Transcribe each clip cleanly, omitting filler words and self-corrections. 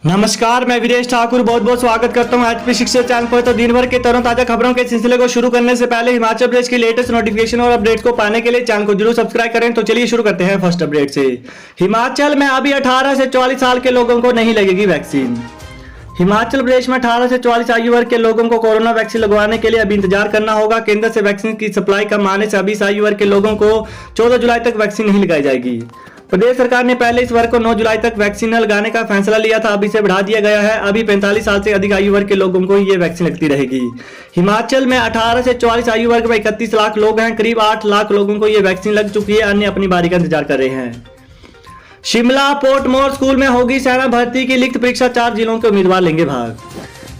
नमस्कार, मैं वीरेश ठाकुर बहुत बहुत स्वागत करता हूं एचपी शिक्षा चैनल पर। तो दिन भर के तरों ताजा खबरों के सिलसिले को शुरू करने से पहले हिमाचल प्रदेश की लेटेस्ट नोटिफिकेशन और अपडेट्स को पाने के लिए चैनल को जरूर सब्सक्राइब करें। तो चलिए शुरू करते हैं फर्स्ट अपडेट से। हिमाचल में अभी 18 से 44 साल के लोगों को नहीं लगेगी वैक्सीन। हिमाचल प्रदेश में 18 से 44 आयु वर्ग के लोगों को कोरोना वैक्सीन लगवाने के लिए अभी इंतजार करना होगा। केंद्र से वैक्सीन की सप्लाई कम आने से अभी इस आयु वर्ग के लोगों को 14 जुलाई तक वैक्सीन नहीं लगाई जाएगी। प्रदेश सरकार ने पहले इस वर्ग को 9 जुलाई तक वैक्सीन न लगाने का फैसला लिया था, अब इसे बढ़ा दिया गया है। अभी 45 साल से अधिक आयु वर्ग के लोगों को ये वैक्सीन लगती रहेगी। हिमाचल में 18 से 44 आयु वर्ग में 31 लाख लोग हैं। करीब 8 लाख लोगों को ये वैक्सीन लग चुकी है, अन्य अपनी बारी का इंतजार कर रहे हैं। शिमला पोर्टमोर स्कूल में होगी सेना भर्ती की लिखित परीक्षा, 4 जिलों के उम्मीदवार लेंगे भाग।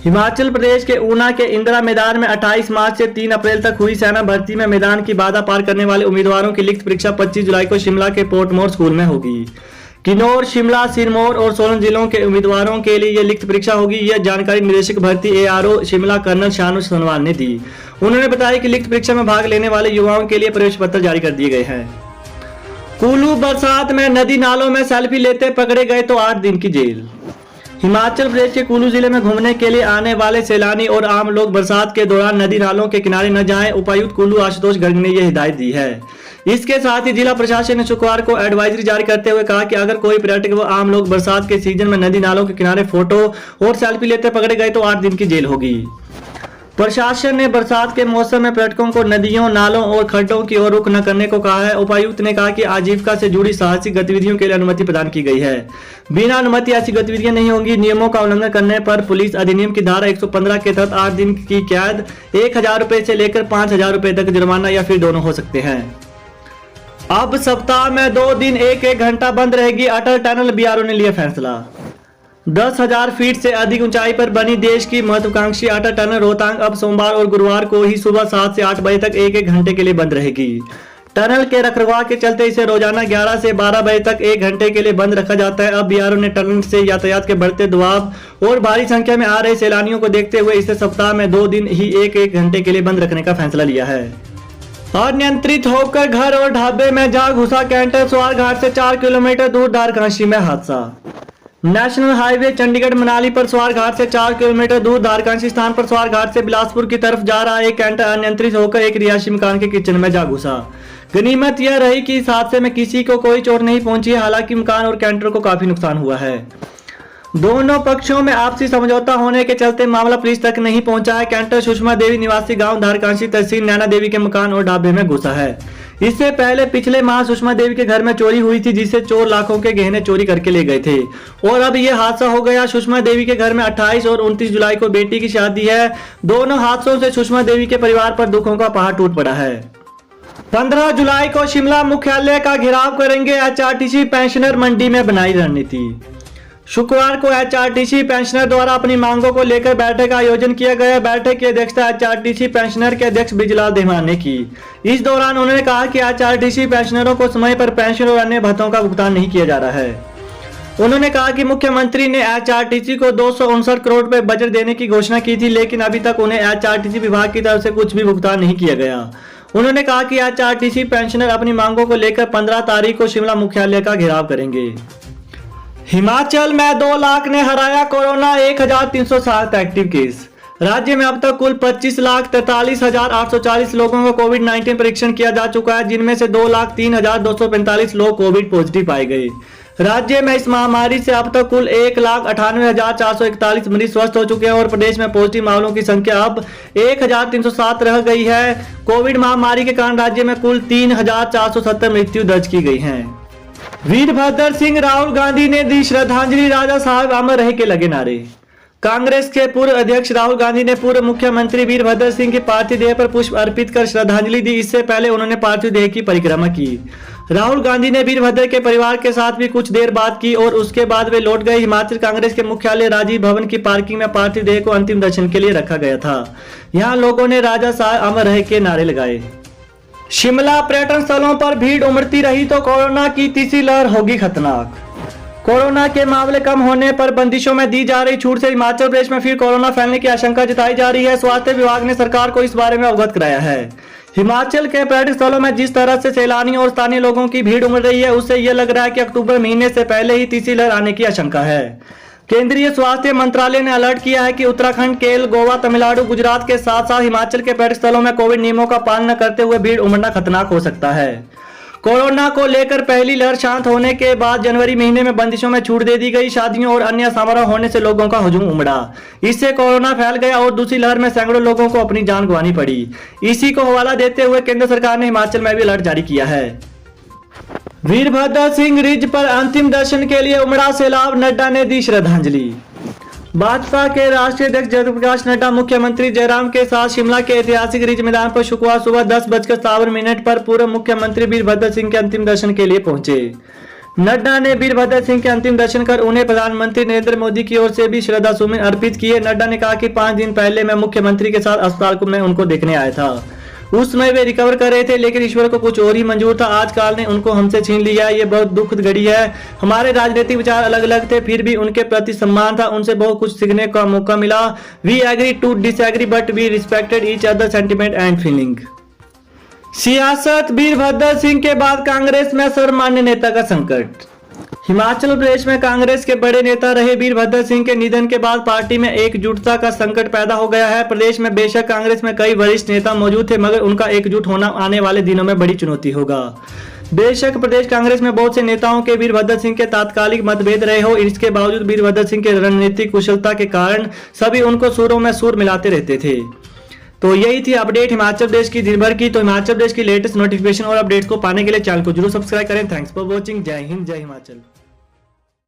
हिमाचल प्रदेश के ऊना के इंदिरा मैदान में 28 मार्च से 3 अप्रैल तक हुई सेना भर्ती में मैदान की बाधा पार करने वाले उम्मीदवारों की लिखित परीक्षा 25 जुलाई को शिमला के पोर्टमोर स्कूल में होगी। किन्नौर, शिमला, सिरमौर और सोलन जिलों के उम्मीदवारों के लिए यह लिखित परीक्षा होगी। यह जानकारी निदेशक भर्ती ARO शिमला कर्नल शानू सोनवाल ने दी। उन्होंने बताया कि लिखित परीक्षा में भाग लेने वाले युवाओं के लिए प्रवेश पत्र जारी कर दिए गए हैं। कुल्लू बरसात में नदी नालों में सेल्फी लेते पकड़े गए तो 8 दिन की जेल। हिमाचल प्रदेश के कुल्लू जिले में घूमने के लिए आने वाले सैलानी और आम लोग बरसात के दौरान नदी नालों के किनारे न जाएं। उपायुक्त कुल्लू आशुतोष गर्ग ने यह हिदायत दी है। इसके साथ ही जिला प्रशासन ने शुक्रवार को एडवाइजरी जारी करते हुए कहा कि अगर कोई पर्यटक व आम लोग बरसात के सीजन में नदी नालों के किनारे फोटो और सेल्फी लेते पकड़े गए तो 8 दिन की जेल होगी। प्रशासन ने बरसात के मौसम में पर्यटकों को नदियों, नालों और खड्डों की ओर रुख न करने को कहा है। उपायुक्त ने कहा कि आजीविका से जुड़ी साहसिक गतिविधियों के लिए अनुमति प्रदान की गई है। बिना अनुमति ऐसी गतिविधियां नहीं होंगी। नियमों का उल्लंघन करने पर पुलिस अधिनियम की धारा 115 के तहत 8 दिन की कैद, 1000 रुपए से लेकर 5000 रुपए तक जुर्माना या फिर दोनों हो सकते हैं। अब सप्ताह में 2 दिन 1-1 घंटा बंद रहेगी अटल टनल, BRO ने लिया फैसला। 10,000 फीट से अधिक ऊंचाई पर बनी देश की महत्वाकांक्षी अटल टनल रोहतांग अब सोमवार और गुरुवार को ही सुबह 7 से 8 बजे तक 1-1 घंटे के लिए बंद रहेगी। टनल के रखरखाव के चलते इसे रोजाना 11 से 12 बजे तक 1 घंटे के लिए बंद रखा जाता है। अब BRO ने टनल से यातायात के बढ़ते दबाव और भारी संख्या में आ रहे सैलानियों को देखते हुए इसे सप्ताह में 2 दिन ही 1-1 घंटे के लिए बंद रखने का फैसला लिया है। अनियंत्रित होकर घर और ढाबे में जा घुसा कैंटर, स्वारघाट से 4 किलोमीटर दूर धारकांशी में हादसा। नेशनल हाईवे चंडीगढ़ मनाली पर स्वारघाट से 4 किलोमीटर दूर धारकांशी स्थान पर स्वारघाट से बिलासपुर की तरफ जा रहा एक कैंटर अनियंत्रित होकर एक रिहायशी मकान के किचन में जा घुसा। गनीमत यह रही कि इस हादसे में किसी को कोई चोट नहीं पहुंची है। हालांकि मकान और कैंटर को काफी नुकसान हुआ है। दोनों पक्षों में आपसी समझौता होने के चलते मामला पुलिस तक नहीं पहुंचा है। कैंटर सुषमा देवी निवासी गांव धारकांशी तहसील नैना देवी के मकान और ढाबे में घुसा है। इससे पहले पिछले माह सुषमा देवी के घर में चोरी हुई थी, जिससे चोर लाखों के गहने चोरी करके ले गए थे और अब यह हादसा हो गया। सुषमा देवी के घर में 28 और 29 जुलाई को बेटी की शादी है। दोनों हादसों से सुषमा देवी के परिवार पर दुखों का पहाड़ टूट पड़ा है। 15 जुलाई को शिमला मुख्यालय का घेराव करेंगे HRTC पेंशनर, मंडी में बनाई रणनीति। शुक्रवार को HRTC पेंशनर द्वारा अपनी मांगों को लेकर बैठक का आयोजन किया गया। बैठक की अध्यक्षता HRTC पेंशनर के अध्यक्ष ब्रिजलाल धीमान ने की। इस दौरान उन्होंने कहा कि HRTC पेंशनरों को समय पर पेंशन और अन्य भत्तों का भुगतान नहीं किया जा रहा है। उन्होंने कहा कि मुख्यमंत्री ने HRTC को 259 करोड़ रुपए बजट देने की घोषणा की थी, लेकिन अभी तक उन्हें HRTC विभाग की तरफ से कुछ भी भुगतान नहीं किया गया। उन्होंने कहा कि HRTC पेंशनर अपनी मांगों को लेकर 15 तारीख को शिमला मुख्यालय का घेराव करेंगे। हिमाचल में 2 लाख ने हराया कोरोना, 1360 एक्टिव केस। राज्य में अब तक कुल 25,43,840 लोगों को कोविड-19 परीक्षण किया जा चुका है, जिनमें से 2,03,245 लोग कोविड पॉजिटिव पाए गए। राज्य में इस महामारी से अब तक कुल 1,98,441 मरीज स्वस्थ हो चुके हैं और प्रदेश में पॉजिटिव मामलों की संख्या अब 1,307 रह गई है। कोविड महामारी के कारण राज्य में कुल 3,470 मृत्यु दर्ज की गई है। वीरभद्र सिंह, राहुल गांधी ने दी श्रद्धांजलि, राजा साहब अमर रहे के लगे नारे। कांग्रेस के पूर्व अध्यक्ष राहुल गांधी ने पूर्व मुख्यमंत्री वीरभद्र सिंह के पार्थिव देह पर पुष्प अर्पित कर श्रद्धांजलि दी। इससे पहले उन्होंने पार्थिव देह की परिक्रमा की। राहुल गांधी ने वीरभद्र के परिवार के साथ भी कुछ देर बात की और उसके बाद वे लौट गए। हिमाचल कांग्रेस के मुख्यालय राजीव भवन की पार्किंग में पार्थिव देह को अंतिम दर्शन के लिए रखा गया था। यहाँ लोगों ने राजा साहब अमर रहे के नारे लगाए। शिमला पर्यटन स्थलों पर भीड़ उमड़ती रही तो कोरोना की तीसरी लहर होगी खतरनाक। कोरोना के मामले कम होने पर बंदिशों में दी जा रही छूट से हिमाचल प्रदेश में फिर कोरोना फैलने की आशंका जताई जा रही है। स्वास्थ्य विभाग ने सरकार को इस बारे में अवगत कराया है। हिमाचल के पर्यटन स्थलों में जिस तरह से सैलानियों और स्थानीय लोगों की भीड़ उमड़ रही है, उससे यह लग रहा है कि अक्टूबर महीने से पहले ही तीसरी लहर आने की आशंका है। केंद्रीय स्वास्थ्य मंत्रालय ने अलर्ट किया है कि उत्तराखंड, केरल, गोवा, तमिलनाडु, गुजरात के साथ साथ हिमाचल के पर्यटन स्थलों में कोविड नियमों का पालन न करते हुए भीड़ उमड़ना खतरनाक हो सकता है। कोरोना को लेकर पहली लहर शांत होने के बाद जनवरी महीने में बंदिशों में छूट दे दी गई। शादियों और अन्य समारोह होने से लोगों का हुजूम उमड़ा। इससे कोरोना फैल गया और दूसरी लहर में सैकड़ों लोगों को अपनी जान गंवानी पड़ी। इसी को हवाला देते हुए केंद्र सरकार ने हिमाचल में भी अलर्ट जारी किया है। वीरभद्र सिंह रिज पर अंतिम दर्शन के लिए उमड़ा सैलाब, नड्डा ने दी श्रद्धांजलि। भाजपा के राष्ट्रीय अध्यक्ष जगत प्रकाश नड्डा मुख्यमंत्री जयराम के साथ शिमला के ऐतिहासिक रिज मैदान पर शुक्रवार सुबह 10:57 पर पूर्व मुख्यमंत्री वीरभद्र सिंह के अंतिम दर्शन के लिए पहुंचे। नड्डा ने वीरभद्र सिंह के अंतिम दर्शन कर उन्हें प्रधानमंत्री नरेंद्र मोदी की ओर से भी श्रद्धा सुमन अर्पित किए। नड्डा ने कहा कि 5 दिन पहले मैं मुख्यमंत्री के साथ अस्पताल में उनको देखने आया था। उस समय वे रिकवर कर रहे थे, लेकिन ईश्वर को कुछ और ही मंजूर था। आज काल ने उनको हमसे छीन लिया। ये बहुत दुखद घड़ी है। हमारे राजनीतिक विचार अलग अलग थे, फिर भी उनके प्रति सम्मान था। उनसे बहुत कुछ सीखने का मौका मिला। We agree to disagree but we respected each other sentiment and feeling. सियासत, वीरभद्र सिंह के बाद कांग्रेस में सर्वमान्य नेता का संकट। हिमाचल प्रदेश में कांग्रेस के बड़े नेता रहे वीरभद्र सिंह के निधन के बाद पार्टी में एकजुटता का संकट पैदा हो गया है। प्रदेश में बेशक कांग्रेस में कई वरिष्ठ नेता मौजूद थे, मगर उनका एकजुट होना आने वाले दिनों में बड़ी चुनौती होगा। बेशक प्रदेश कांग्रेस में बहुत से नेताओं के वीरभद्र सिंह के तात्कालिक मतभेद रहे हो, इसके बावजूद वीरभद्र सिंह के रणनीतिक कुशलता के कारण सभी उनको सुरों में सुर मिलाते रहते थे। तो यही थी अपडेट हिमाचल प्रदेश की दिन भर की। तो हिमाचल प्रदेश की लेटेस्ट नोटिफिकेशन और अपडेट्स को पाने के लिए चैनल को जरूर सब्सक्राइब करें। Thanks for watching. जय हिंद, जय हिमाचल।